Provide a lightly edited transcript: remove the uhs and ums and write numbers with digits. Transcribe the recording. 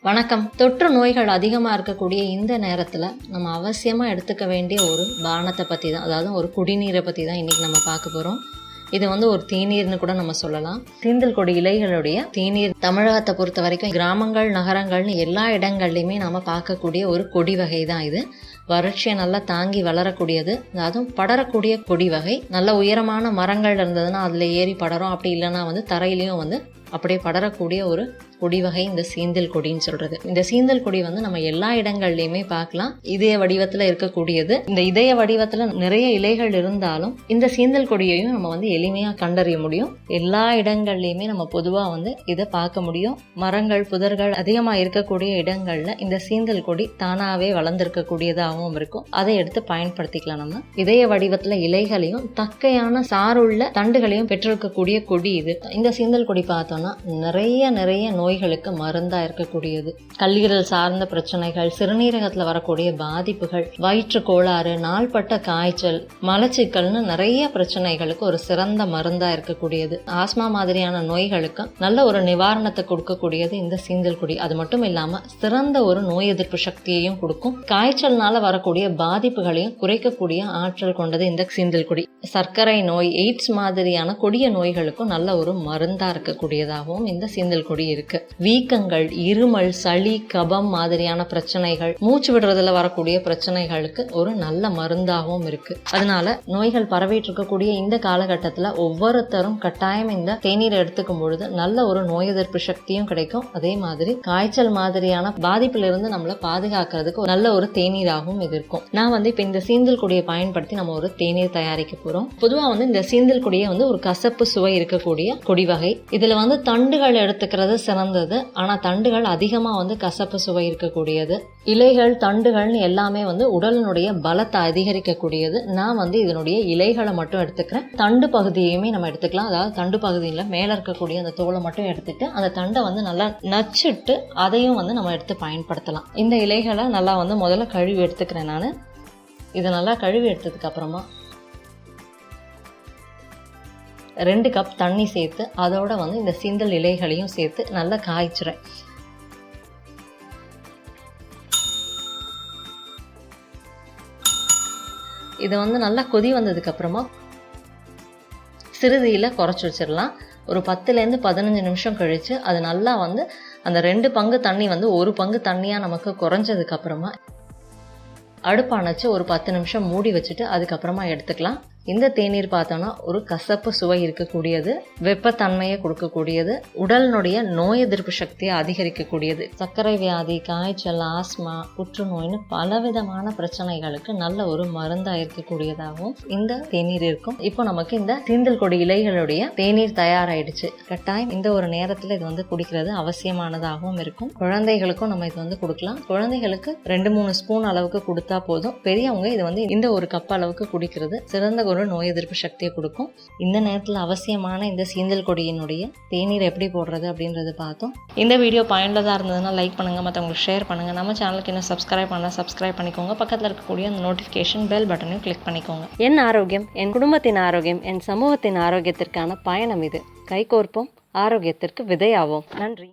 வணக்கம். தொற்று நோய்கள் அதிகமாக இருக்கக்கூடிய இந்த நேரத்தில் நம்ம அவசியமாக எடுத்துக்க வேண்டிய ஒரு பானத்தை பற்றி தான், அதாவது ஒரு குடிநீரை பற்றி தான் இன்றைக்கி நம்ம பார்க்க போகிறோம். இது ஒரு தேநீர்னு கூட நம்ம சொல்லலாம். தீந்தல் கொடி இலைகளுடைய தேநீர் தமிழகத்தை பொறுத்த வரைக்கும் கிராமங்கள் நகரங்கள்னு எல்லா இடங்கள்லையுமே நம்ம பார்க்கக்கூடிய ஒரு கொடி வகை தான் இது. வறட்சியை நல்லா தாங்கி வளரக்கூடியது, அதுவும் படரக்கூடிய கொடி வகை. நல்ல உயரமான மரங்கள் இருந்ததுன்னா அதில் ஏறி படரும், அப்படி இல்லைன்னா தரையிலையும் அப்படியே படரக்கூடிய ஒரு கொடி வகை இந்த சீந்தல் கொடின்னு சொல்றது. இந்த சீந்தல் கொடி நம்ம எல்லா இடங்கள்லையுமே பார்க்கலாம். இதய வடிவத்தில் இருக்கக்கூடியது. இந்த இதய வடிவத்தில் நிறைய இலைகள் இருந்தாலும் இந்த சீந்தல் கொடியையும் நம்ம எளிமையா கண்டறிய முடியும். எல்லா இடங்கள்லையுமே நம்ம பொதுவாக இதை பார்க்க முடியும். மரங்கள் புதர்கள் அதிகமாக இருக்கக்கூடிய இடங்கள்ல இந்த சீந்தல் கொடி தானாவே வளர்ந்திருக்கக்கூடியதாகவும் இருக்கும். அதை எடுத்து பயன்படுத்திக்கலாம். நம்ம இதய வடிவத்துல இலைகளையும் தக்கையான சாருள்ள தண்டுகளையும் பெற்றிருக்கக்கூடிய கொடி இது. இந்த சீந்தல் கொடி பார்த்தோம்னா நிறைய நோய்களுக்கு மருந்தா இருக்கக்கூடியது. கல்லீரல் சார்ந்த பிரச்சனைகள், சிறுநீரகத்துல வரக்கூடிய பாதிப்புகள், வயிற்று கோளாறு, நாள்பட்ட காய்ச்சல், மலச்சிக்கல்னு நிறைய பிரச்சனைகளுக்கு ஒரு சிறந்த மருந்தா இருக்கக்கூடியது. ஆஸ்மா மாதிரியான நோய்களுக்கு நல்ல ஒரு நிவாரணத்தை கொடுக்கக்கூடியது இந்த சீந்தல் கொடி. அது மட்டும் இல்லாம சிறந்த ஒரு நோய் எதிர்ப்பு சக்தியையும் கொடுக்கும். காய்ச்சல்னால வரக்கூடிய பாதிப்புகளையும் குறைக்கக்கூடிய ஆற்றல் கொண்டது இந்த சீந்தல் கொடி. சர்க்கரை நோய், எய்ட்ஸ் மாதிரியான கொடிய நோய்களுக்கும் நல்ல ஒரு மருந்தா இருக்கக்கூடியதாகவும் இந்த சீந்தல் கொடி இருக்கு. வீக்கங்கள், இருமல், சளி, கபம் மாதிரியான பிரச்சனைகள், மூச்சு விடுறதுல வரக்கூடிய பிரச்சனைகளுக்கு ஒரு நல்ல மருந்தாகவும் இருக்கு. அதனால நோய்கள் பரவிட்டு இருக்கக்கூடிய இந்த காலகட்டத்துல ஒவ்வொருத்தரும் கட்டாயம் இந்த தேநீரை எடுத்துக்கும் பொழுது நல்ல ஒரு நோய் எதிர்ப்பு சக்தியும் கிடைக்கும். அதே மாதிரி காய்ச்சல் மாதிரியான பாதிப்புல இருந்து நம்மளை பாதுகாக்கிறதுக்கு நல்ல ஒரு தேநீராகவும் இது இருக்கும். நான் இப்ப இந்த சீந்தல் கொடியை பயன்படுத்தி நம்ம ஒரு தேநீர் தயாரிக்க போறோம். பொதுவா இந்த சீந்தல் கொடியை ஒரு கசப்பு சுவை இருக்கக்கூடிய கொடி வகை. இதுல தண்டுகள் எடுத்துக்கிறது சிறந்தது. ஆனா தண்டுகள் அதிகமா கசப்பு சுவை இருக்கக்கூடியது. இலைகள், தண்டுகள்னு எல்லாமே உடலினுடைய பலத்தை அதிகரிக்கக்கூடியது. நான் இதனுடைய இலைகளை மட்டும் எடுத்துக்கிறேன். தண்டு பகுதியுமே நம்ம எடுத்துக்கலாம். அதாவது தண்டு பகுதியில மேல இருக்கக்கூடிய அந்த தோலை மட்டும் எடுத்துட்டு அந்த தண்டை நல்லா நச்சுட்டு அதையும் நம்ம எடுத்து பயன்படுத்தலாம். இந்த இலைகளை நல்லா முதல்ல கழுவி எடுத்துக்கிறேன். நான் இதை நல்லா கழுவி எடுத்ததுக்கு அப்புறமா 2 கப் தண்ணி சேர்த்து அதோட இந்த சீந்தல் இலைகளையும் சேர்த்து நல்லா காய்ச்சுறேன். இது நல்லா கொதி வந்ததுக்கு அப்புறமா சிறுதியில குறைச்சி வச்சிடலாம். ஒரு 10லேருந்து 15 நிமிஷம் கழிச்சு அது நல்லா அந்த 2 பங்கு தண்ணி 1 பங்கு தண்ணியா நமக்கு குறைஞ்சதுக்கு அப்புறமா அடுப்பு அணைச்சு ஒரு 10 நிமிஷம் மூடி வச்சுட்டு அதுக்கப்புறமா எடுத்துக்கலாம். இந்த தேநீர் பார்த்தோம்னா ஒரு கசப்பு சுவை இருக்கக்கூடியது, வெப்பத்தன்மையை கொடுக்கக்கூடியது, உடலினுடைய நோய் எதிர்ப்பு சக்தியை அதிகரிக்கக்கூடியது. சர்க்கரை வியாதி, காய்ச்சல், ஆஸ்மா, புற்றுநோய்னு பலவிதமான பிரச்சனைகளுக்கு நல்ல ஒரு மருந்தா இருக்கக்கூடியதாகவும் இந்த தேநீர் இருக்கும். இப்போ நமக்கு இந்த சீந்தல் கொடி இலைகளுடைய தேநீர் தயாராயிடுச்சு. கட்டாயம் இந்த ஒரு நேரத்துல இது குடிக்கிறது அவசியமானதாகவும் இருக்கும். குழந்தைகளுக்கும் நம்ம இது கொடுக்கலாம். குழந்தைகளுக்கு 2-3 ஸ்பூன் அளவுக்கு கொடுத்தா போதும். பெரியவங்க இது இந்த ஒரு கப் அளவுக்கு குடிக்கிறது சிறந்த ஒரு நோய் எதிர்ப்பு சக்தியை கொடுக்கும். இந்த நேரத்தில் அவசியமான இந்த சீந்தல் கொடியினுடைய தேநீர் எப்படி போடுறது அப்படின்றது பார்த்தோம். இந்த வீடியோ பயனுள்ளதாக இருந்ததுன்னா லைக் பண்ணுங்க, மற்றவங்களுக்கு ஷேர் பண்ணுங்க. நம்ம சேனலுக்கு இன்னும் சப்ஸ்கிரைப் பண்ணலாம், சப்ஸ்கிரைப் பண்ணிக்கோங்க. பக்கத்தில் இருக்கக்கூடிய அந்த நோட்டிஃபிகேஷன் பெல் பட்டனையும் கிளிக் பண்ணிக்கோங்க. என் ஆரோக்கியம், என் குடும்பத்தின் ஆரோக்கியம், என் சமூகத்தின் ஆரோக்கியத்திற்கான பயணம் இது. கைகோர்ப்போம், ஆரோக்கியத்திற்கு விதையாவோம். நன்றி.